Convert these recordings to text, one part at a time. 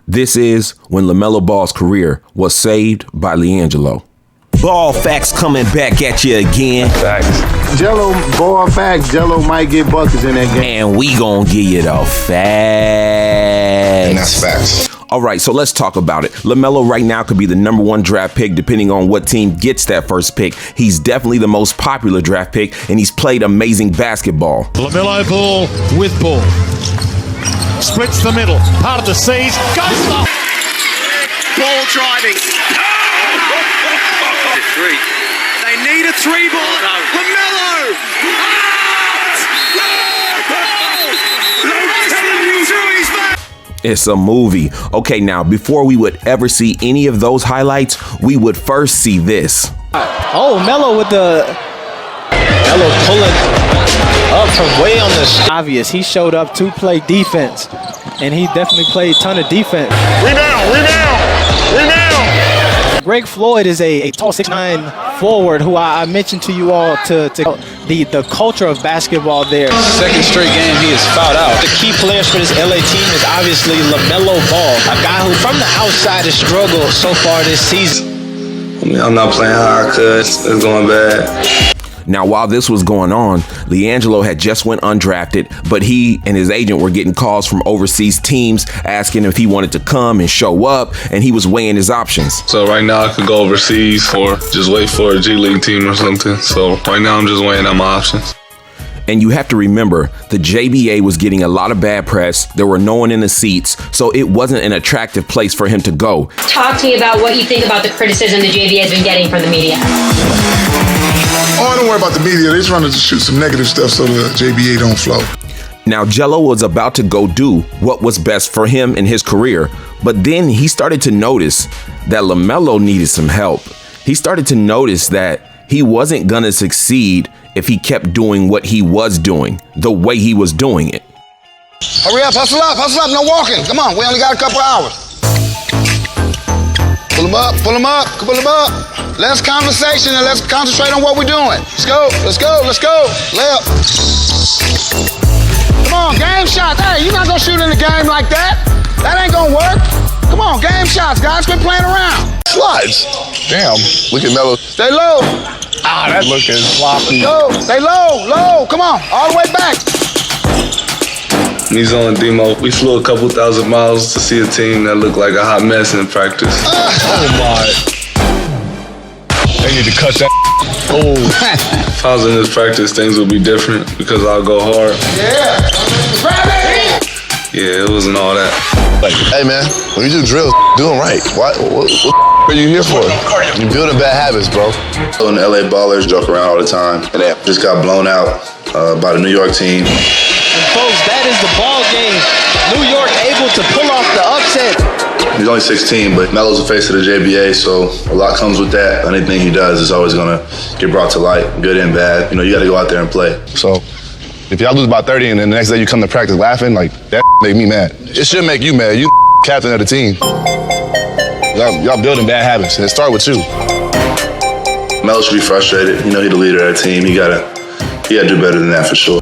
This is when Lamelo Ball's career was saved by Liangelo. Ball facts coming back at you again. Facts. Jello, ball facts, Jello might get buckets in that game. And we gonna give you the facts. And that's facts. All right, so let's talk about it. Lamelo right now could be the number one draft pick depending on what team gets that first pick. He's definitely the most popular draft pick, and he's played amazing basketball. Lamelo ball with ball. Splits the middle, part of the seas, goes up. Ball driving. Three. They need a three ball. Lamelo! It's a movie. Okay, now, before we would ever see any of those highlights, we would first see this. Oh, Melo with the... Melo pulling up from way on the... Obvious, he showed up to play defense, and he definitely played a ton of defense. Rebound! Greg Floyd is a tall 6'9" forward who I mentioned to you all to the culture of basketball there. Second straight game he is fouled out. The key players for this LA team is obviously Lamelo Ball, a guy who from the outside has struggled so far this season. I mean, I'm not playing how I could. It's going bad. Now, while this was going on, Liangelo had just went undrafted, but he and his agent were getting calls from overseas teams asking if he wanted to come and show up, and he was weighing his options. So right now I could go overseas or just wait for a G League team or something. So right now I'm just weighing out my options. And you have to remember, the JBA was getting a lot of bad press. There were no one in the seats, so it wasn't an attractive place for him to go. Talk to me about what you think about the criticism the JBA has been getting from the media. Oh, don't worry about the media. They're just trying to shoot some negative stuff so the JBA don't flow. Now, Jello was about to go do what was best for him in his career, but then he started to notice that Lamelo needed some help. He started to notice that he wasn't going to succeed if he kept doing what he was doing, the way he was doing it. Hurry up, hustle up, no walking. Come on, we only got a couple hours. Pull him up. Less conversation and let's concentrate on what we're doing. Let's go. Layup. Come on, game shots. Hey, you're not gonna shoot in the game like that. That ain't gonna work. Come on, game shots, guys. Quit playing around. Slides. Damn, look at Melo. Stay low. That's looking sloppy. Go. Stay low. Come on, all the way back. He's on demo. We flew a couple thousand miles to see a team that looked like a hot mess in practice. Oh my. They need to cut that. Oh. If I was in this practice, things would be different because I'll go hard. Yeah, it wasn't all that. Hey man, when you do drills, do them right. What are you here for? You're building bad habits, bro. So the LA Ballers joke around all the time, and they just got blown out by the New York team. And folks, that is the ball game. New York able to pull off the upset. He's only 16, but Melo's the face of the JBA, so a lot comes with that. Anything he does is always gonna get brought to light, good and bad. You know, you gotta go out there and play. So, if y'all lose by 30 and then the next day you come to practice laughing, like, that make me mad. It should make you mad. You captain of the team. Y'all building bad habits, and it start with you. Melo should be frustrated. You know, he's the leader of the team. He gotta do better than that for sure.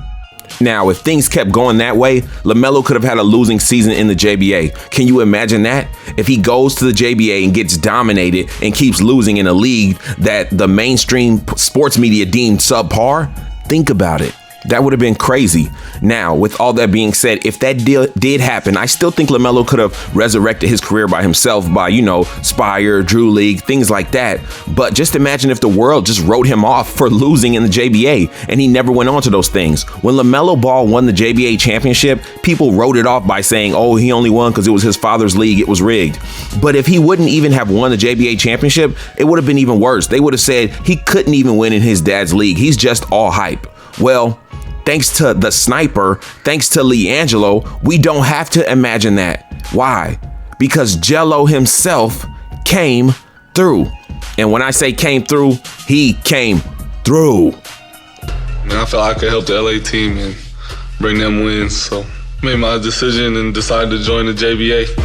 Now, if things kept going that way, Lamelo could have had a losing season in the JBA. Can you imagine that? If he goes to the JBA and gets dominated and keeps losing in a league that the mainstream sports media deemed subpar, think about it. That would have been crazy. Now, with all that being said, if that deal did happen, I still think Lamelo could have resurrected his career by himself by, Spire, Drew League, things like that. But just imagine if the world just wrote him off for losing in the JBA and he never went on to those things. When Lamelo Ball won the JBA championship, people wrote it off by saying, oh, he only won because it was his father's league, it was rigged. But if he wouldn't even have won the JBA championship, it would have been even worse. They would have said he couldn't even win in his dad's league. He's just all hype. Well, thanks to the sniper, thanks to Liangelo, we don't have to imagine that. Why? Because Jello himself came through. And when I say came through, he came through. Man, I felt I could help the LA team and bring them wins. So I made my decision and decided to join the JBA.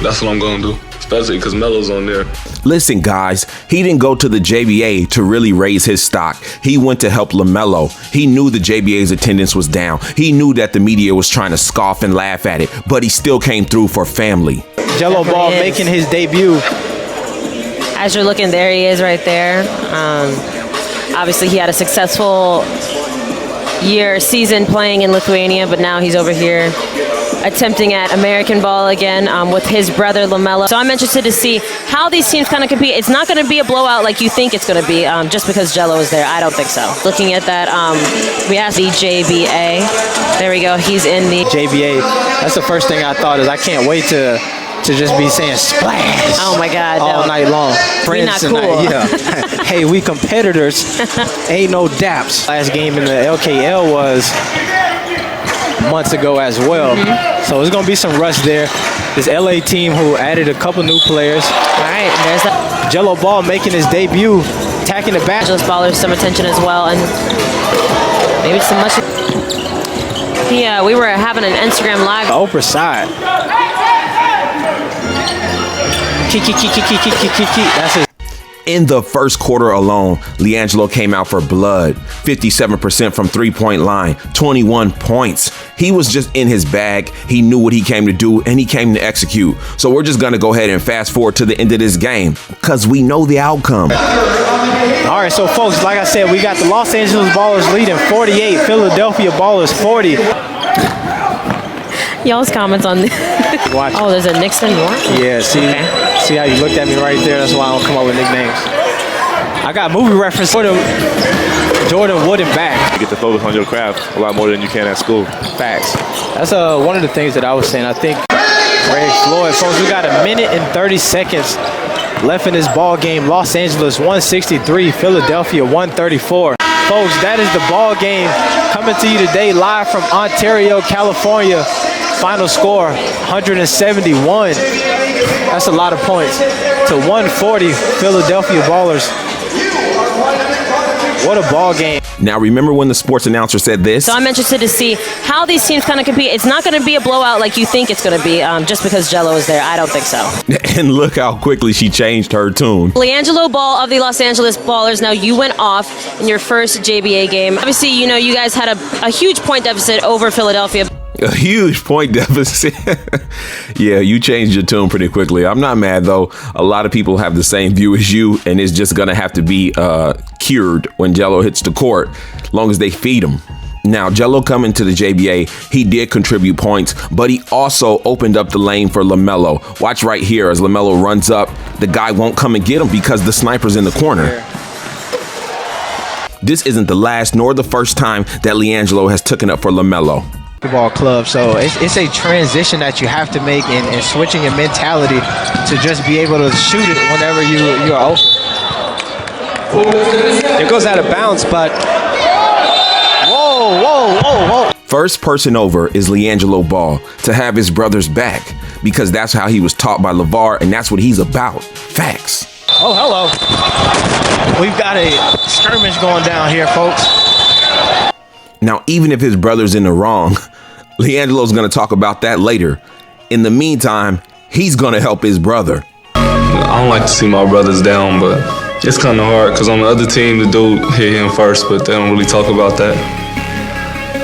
That's what I'm going to do, especially because Melo's on there. Listen, guys, he didn't go to the JBA to really raise his stock. He went to help Lamelo. He knew the JBA's attendance was down. He knew that the media was trying to scoff and laugh at it, but he still came through for family. Jello Ball making his debut. As you're looking, there he is right there. Obviously, he had a successful season playing in Lithuania, but now he's over here attempting at American ball again with his brother Lamelo. So I'm interested to see how these teams kind of compete. It's not going to be a blowout like you think it's going to be just because Jello is there. I don't think so. Looking at that, we asked the JBA. There we go. He's in the JBA. That's the first thing I thought is I can't wait to just be saying splash. Oh my God, all night long. We're not cool. Yeah. Hey, we competitors. Ain't no daps. Last game in the LKL was months ago as well. So there's gonna be some rust there. This LA team who added a couple new players. All right, there's that. Jello Ball making his debut, attacking the back. Angeles ballers some attention as well, and maybe some much. Yeah, we were having an Instagram live. Oprah side. That's his. In the first quarter alone, Liangelo came out for blood. 57% from three-point line, 21 points. He was just in his bag. He knew what he came to do, and he came to execute. So we're just going to go ahead and fast forward to the end of this game because we know the outcome. All right, so folks, like I said, we got the Los Angeles Ballers leading 48, Philadelphia Ballers 40. Y'all's comments on this. Oh, there's a Nixon one? Yeah, see how you looked at me right there? That's why I don't come up with nicknames. I got movie reference for Jordan Wooden back. You get to focus on your craft a lot more than you can at school. Facts. That's one of the things that I was saying. I think Greg Floyd, folks, we got a minute and 30 seconds left in this ball game. Los Angeles 163, Philadelphia 134. Folks, that is the ball game coming to you today live from Ontario, California. Final score, 171. That's a lot of points. To 140, Philadelphia Ballers. What a ball game. Now, remember when the sports announcer said this? So I'm interested to see how these teams kind of compete. It's not going to be a blowout like you think it's going to be just because Jello is there. I don't think so. And look how quickly she changed her tune. Liangelo Ball of the Los Angeles Ballers. Now, you went off in your first JBA game. Obviously, you know, you guys had a huge point deficit over Philadelphia. A huge point deficit. Yeah, you changed your tune pretty quickly. I'm not mad, though. A lot of people have the same view as you, and it's just going to have to be cured when Jello hits the court, long as they feed him. Now, Jello coming to the JBA, he did contribute points, but he also opened up the lane for Lamelo. Watch right here as Lamelo runs up. The guy won't come and get him because the sniper's in the corner. This isn't the last nor the first time that Liangelo has taken up for Lamelo. Basketball club, so it's a transition that you have to make in switching your mentality to just be able to shoot it whenever you are open. It goes out of bounds, but whoa. First person over is Liangelo Ball to have his brother's back because that's how he was taught by LeVar, and that's what he's about. Facts. Oh, hello. We've got a skirmish going down here, folks. Now, even if his brother's in the wrong, Liangelo's going to talk about that later. In the meantime, he's going to help his brother. I don't like to see my brothers down, but it's kind of hard because on the other team, the dude hit him first, but they don't really talk about that.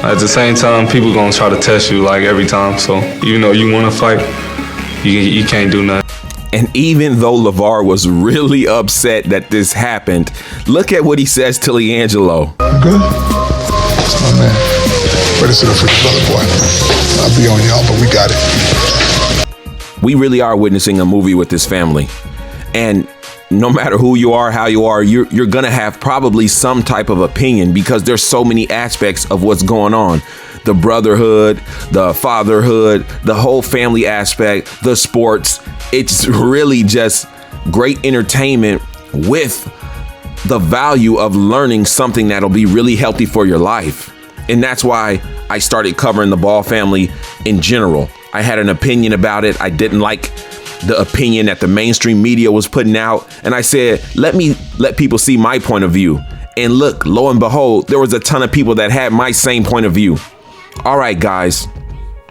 At the same time, people going to try to test you like every time. So even though you want to fight, you can't do nothing. And even though LeVar was really upset that this happened, look at what he says to Liangelo. Good. Oh man, but it's enough for the brother, boy. I'll be on y'all, but we got it. We really are witnessing a movie with this family. And no matter who you are, how you are, you're going to have probably some type of opinion because there's so many aspects of what's going on. The brotherhood, the fatherhood, the whole family aspect, the sports. It's really just great entertainment with the value of learning something that'll be really healthy for your life. And that's why I started covering the Ball family in general. I had an opinion about it. I didn't like the opinion that the mainstream media was putting out. And I said, let people see my point of view. And look, lo and behold, there was a ton of people that had my same point of view. All right, guys,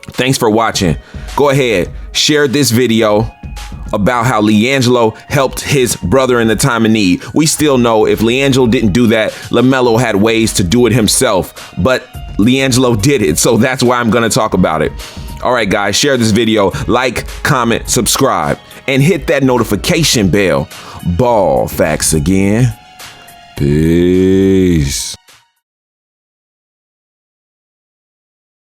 thanks for watching. Go ahead, share this video about how Liangelo helped his brother in the time of need. We still know if Liangelo didn't do that, Lamelo had ways to do it himself, but Liangelo did it, so that's why I'm gonna talk about it. All right, guys, share this video, like, comment, subscribe, and hit that notification bell. Ball facts again. Peace.